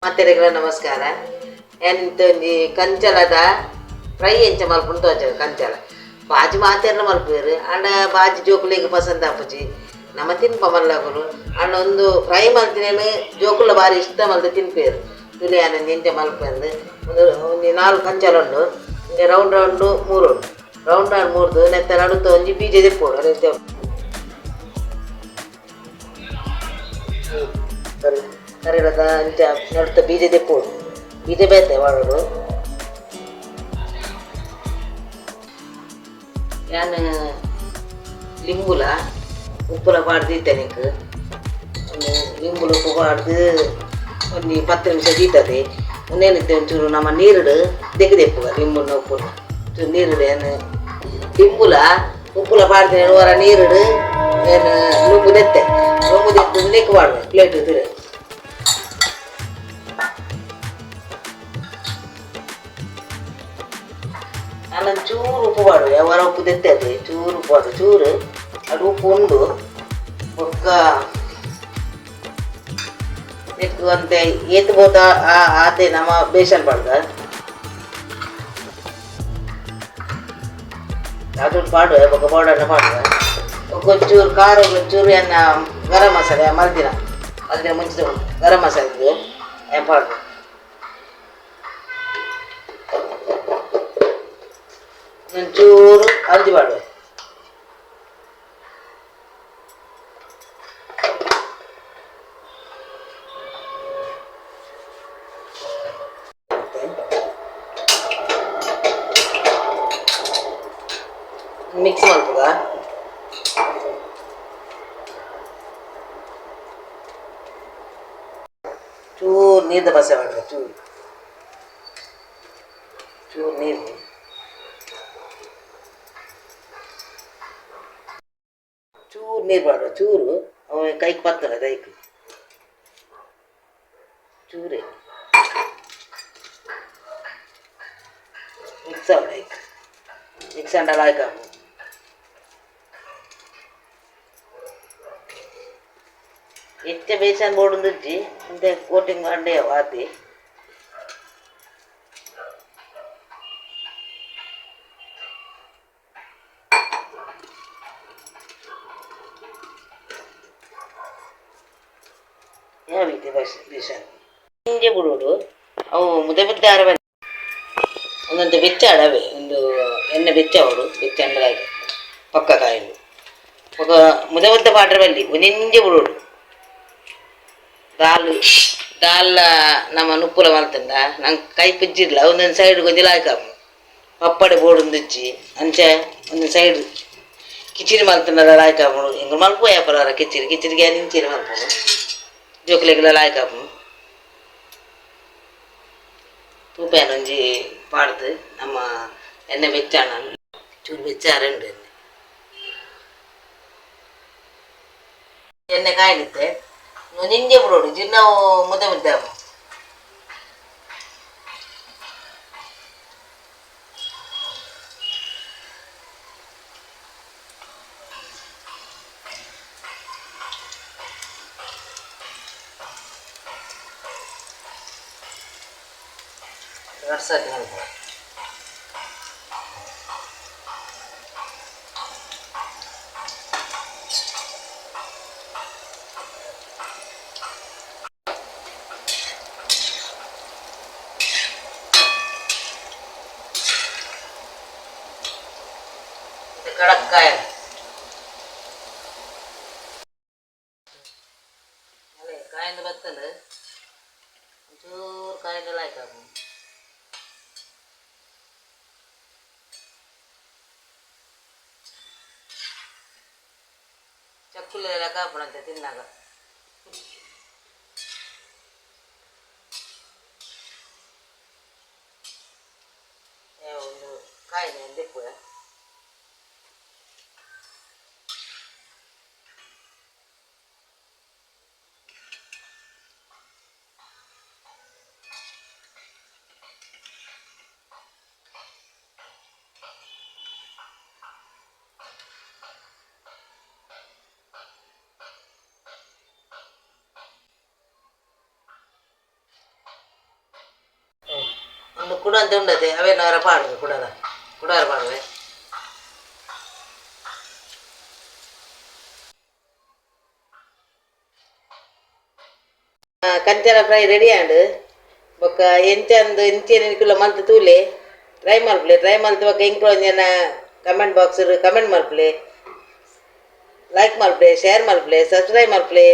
ಮಾತೆರೆಗಳ ನಮಸ್ಕಾರ. ಎಂತ ಒಂಜಿ ಕಂಚಲದ ಫ್ರೈ ಎಂಚ ಮಲ್ಪುಂಡು ತೋಜಗ ಕಂಚಲ ಬಾಜಿ ಮಾತೆರ್ನ ಮಲ್ಪುವೆರ್ ಅಂಡ ಬಾಜಿ ಜೋಕುಲೆಗ್ ಪಸಂದ್ ಆಪುಜಿ ನಮ ತಿನ್ಪ ಮಲ್ಲಕುಲು ಅಂಡ ಒಂದು ಫ್ರೈ ಮಲ್ತಿನೇನು ಜೋಕುಲ ಬಾರಿ ಇಷ್ಟ ಮಲ್ತು ತಿನ್ಪೇರು ತುಲಿಯಾನ ಎಂಚ ಮಲ್ಪಂದು ಒಂಜಿ 4 ಕಂಚಲ ಉಂಡು. ರೌಂಡ್ ರೌಂಡ್ 3 ಉಂಡು. ರೌಂಡ್ ರೌಂಡ್ 3 ನೆತ್ತ ನಡುತ್ತ ಒಂಜಿ ಬೀಜ ದೆಪ್ಪೋಡು ಅದೇ ಕರಿಲದ ಅಂಚ ನಡುತ್ತ ಬೀಜ ದೆಪ್ಪೋಡು ಬೀಜ ಬೇತೆ ಮಾಡೋಡು. ನಾನು ಲಿಂಬುಲ ಉಪ್ಪುಲ ಪಾಡ್ದು ಇತ್ತೇನೆಕ್ ಲಿಂಬುಲ ಉಪ್ಪು ಪಾಡ್ದು ಒಂದು 10 ನಿಮಿಷ ದೀತದೆ. ಒಂದೇನಿತ್ತೆ ಒಂಚೂರು ನಮ್ಮ ನೀರುಡು ದೆಪ್ಪುಗ ಲಿಂಬುನ ಉಪ್ಪುನ ಚೂರು ನೀರುಡು ಏನು ಲಿಂಬುಲ ಉಪ್ಪುಲ ಪಾಡ್ದು ಹೊರ ನೀರುಡು ಏನು ಲುಂಬು ದೆತ್ತೆ ಲುಂಬು ದೆತ್ತು ನೆಕ್ ಪಾಡ್ಬೇಕು ಪ್ಲೇಟ್ ತಿರು ನಾನೊಂದು ಚೂರು ಉಪ್ಪು ಪಾಡುವೆ ಹೊರ ಉಪ್ಪು ದೆತ್ತೆ ಚೂರು ಉಪ್ಪು ಪಾಡು ಚೂರು ಅದು ಉಪ್ಪು ಉಂಡು ಒಕ್ಕ ನೆಕ್ಕು ಅಂತೆ ಏತು ಬೋತ ಆತೆ ನಮ್ಮ ಬೇಸನ್ ಪಾಡ್ದ ಅದು ಪಾಡುವೆ ಒಕ್ಕ ಪೌಡರ್ನ ಪಾಡುವೆ ಒಂಚೂರು ಖಾರ ಒಂಚೂರು ಎನ್ನ ಗರಂ ಮಸಾಲೆ ಮಲ್ದಿನ ಮುಂಚೆ ಗರಂ ಮಸಾಲೆ ಪಾಡು ಒಂಚೂರು ಹಲ್ದಿ ಪಾಡುವೆ ಮಿಕ್ಸ್ ಮಾಡ್ತದ ಚೂರು ನೀರ್ದ ಬಸೆ ಮಾಡ್ಬೇಕು ಚೂರು ಚೂರು ನೀರು ಚೂರು ನೀರು ಮಾಡುವ ಚೂರು ಅವ ಕೈಗೆ ಪತ್ತಲ್ಲ ಕೈಗೆ ಚೂರೇ ಮಿಕ್ಸ್ ಆಗ ಮಿಕ್ಸ್ ಅಂಡಲ್ಲ ಆಯ್ಕ ಹೆಚ್ಚ ಬೇಸನ್ ಬೋಡುಂದಿಜ್ಜಿ ಅಂತೆ ಕೋಟಿಂಗ್ ಅಂಡೆ ವಾತಿ ಯಾವ ರೀತಿ ಬೇಸನ್ ಹಿಂಗೆ ಬಿಡೋಡು ಅವು ಮುದ್ದೆ ಮುದ್ದೆ ಆರ ಒಂದೊಂದು ಬೆಚ್ಚ ಅಡವೆ ಒಂದು ಎಣ್ಣೆ ಬೆಚ್ಚ ಅವಡು ಬೆಚ್ಚ ಅಂಡಲಾಗ ಪಕ್ಕ ಕಾಯಲು ఒక ముద్ద ముద్ద పాటర్ వెళ్ళి ಒಂದಿಂಜೆ ಬಿಡೋಡು ದಾಲ್ ನಮ್ಮ ನುಪ್ಪುಲ ಮಲ್ತಂದ ನಂಗೆ ಕೈ ಪಿಜ್ಜಿರ್ಲ ಒಂದೊಂದು ಸೈಡ್ ಗೊಂಜಿಲಾಯ್ಕ ಪಪ್ಪಡೆ ಬೋಡುಂದಿಚ್ಚಿ ಅಂಚೆ ಒಂದು ಸೈಡ್ ಕಿಚಿರಿ ಮಲ್ತಂದ ಲಾಯ್ಕಾಪುಡು ಹಿಂಗೆ ಮಲ್ಪು ಯಾಪರ ಕಿಚಿರಿಗೆ ನಿಂಚಿರಿ ಮಲ್ಪುಡು ಜೋಕ್ಲೆಗೆಲ್ಲ ಲಾಯ್ಕಾಪು ತೂಪೇನ ಒಂಜಿ ಪಾಡ್ದು ನಮ್ಮ ಎಣ್ಣೆ ಬೆಚ್ಚಾಣ ಚೂರು ಬೆಚ್ಚಾರಂಡು ಎಣ್ಣೆ ಕಾಯಿಲಿತ್ತೆ ನಿಂಜೆ ಬಿಡೋಡು ಜಿನ್ನವು ಮುದ್ದೆ ಮುದ್ದೆ ವರ್ಷಕ್ಕೆ ಹೇಳ್ಬೋದು ಕಡಕ್ಕಾಯ ಅದೇ ಕಾಯಿಂದ ಬತ್ತಂದ್ರೆ ಒಂಚೂರು ಕಾಯಿಂದೆಲ್ಲ ಆಯ್ತು ಚಕ್ಕುಲೆಲ್ಲ ಕಾಪಣಂತೆ ತಿನ್ನಾಗ ಒಂದು ಕಾಯಿಲೆ ದೆಪ್ಪುವ ಒಂದು ಕುಡ ಅಂತ ಉಂಡದೆ ಅವೇನವರ ಪಾಡುವೆ ಕುಡಾರ ಪಾಡುವೆ ಕಂಚನ ಫ್ರೈ ರೆಡಿ ಆಂಡು ಬೊಕ್ಕ ಎಂಚಂದು ಇಂಚೆನಿಕುಲ್ಲ ಮಲ್ತು ತೂಲೆ ಟ್ರೈ ಮಲ್ತು ಬೊಕ್ಕ ಇಂಕ್ಲ ಒಂಜನ ಕಮೆಂಟ್ ಬಾಕ್ಸ್ ಕಮೆಂಟ್ ಮಲ್ಪಲೆ ಲೈಕ್ ಮಲ್ಪಲೆ ಶೇರ್ ಮಲ್ಪಲೆ ಸಬ್ಸ್ಕ್ರೈಬ್ ಮಲ್ಪಲೆ.